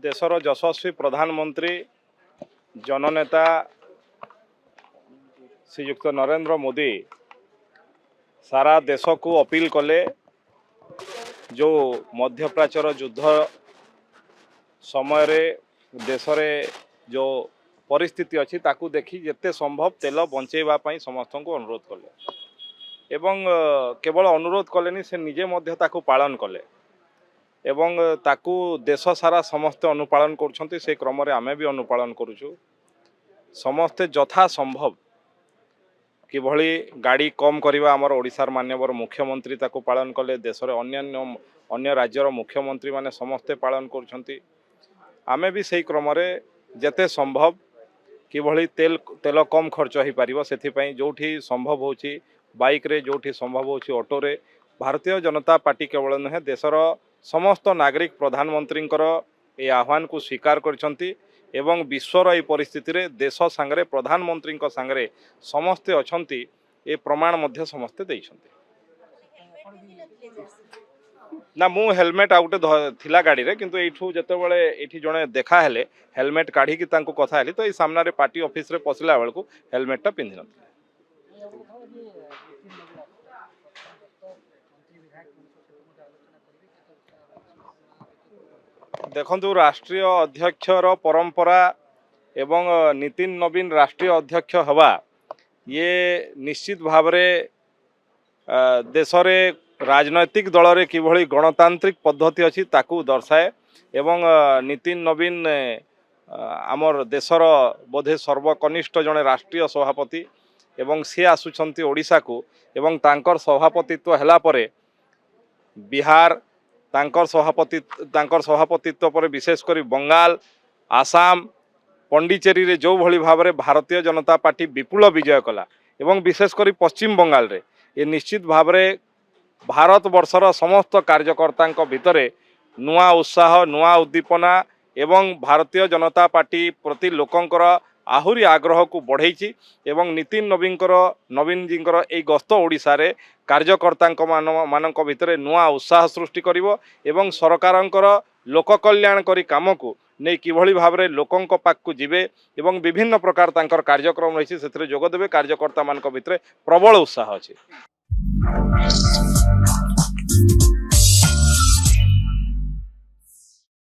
देशर यशस्वी प्रधानमंत्री जननेता श्रीयुक्त नरेंद्र मोदी सारा देश को अपील कले जो मध्यप्राच्यर युद्ध समय देश में जो परिस्थिति अच्छी ताकू देखी जिते संभव तेल बंचेवा समस्त को अनुरोध कले एवं केवल अनुरोध कले से निजे मध्य ताकू पालन कले एवं ताकू देश सारा समस्ते अनुपालन कर से क्रम आमे भी अनुपालन करुचु समस्ते यथा संभव किभली गाड़ी कम करवा आमर ओडिशार माननीय मुख्यमंत्री ताकू पालन कले देश अन्य राज्यर मुख्यमंत्री माने समस्ते पालन कर आमे भी सही क्रम जेते संभव किभली तेल कम खर्च हो पार से जोठी संभव होची बाइक रे जोठी संभव होची ऑटो रे भारतीय जनता पार्टी केवल नुहे देशर समस्त नागरिक प्रधानमंत्री ये आह्वान को स्वीकार करछंती एवं विश्वर ये परिस्थिति रे देश सांगरे प्रधानमंत्री सांगरे समस्ते अछंती ये प्रमाण मध्य समस्ते देइछंती ना मु हेलमेट आउटे थिला गाड़ी रे किंतु एठू जतेबेले एठी जणे देखा हेले हेलमेट काढी की तांको कथा हेली तो ए सामना रे पार्टी ऑफिस रे पसला बेल को हेलमेट टा पिंधि नथि देखंतु राष्ट्रीय अध्यक्षर परंपरा एवं नितिन नवीन राष्ट्रीय अध्यक्ष हवा ये निश्चित भाव देश रे राजनैतिक दल रे किभली गणतांत्रिक पद्धति अच्छी ताकू दर्शाए एवं नितिन नवीन आमर देशर बोधे सर्वकनिष्ठ जड़े राष्ट्रीय सभापति एवं सी आसुचंती ओडिशा को एवं तांकर सभापतित्व हैला परे बिहार तांकर सभापतित्व पर विशेषकर बंगाल आसाम पंडिचेरी रे जो भली भाव में भारतीय जनता पार्टी विपुल विजय कला एवं विशेषकर पश्चिम बंगाल रे ये निश्चित भाव में भारत वर्षर समस्त कार्यकर्ता भितर नुआ उत्साह नुआ उद्दीपना एवं भारतीय जनता पार्टी प्रति लोकंकर आहुरी आग्रह को बढ़ेची एवं नितिन नवीन जींकर ए गस्त ओडिशा रे कार्यकर्ता मानक भितर नुआ उत्साह सृष्टि करिवो एवं सरकारंकर लोक कल्याणकारी काम को नहीं किभली भाव में लोकंक पाखकु जिवे एवं विभिन्न प्रकार तांकर कार्यक्रम रही से जोग देवे कार्यकर्ता मानक भितर प्रबल उत्साह अछि।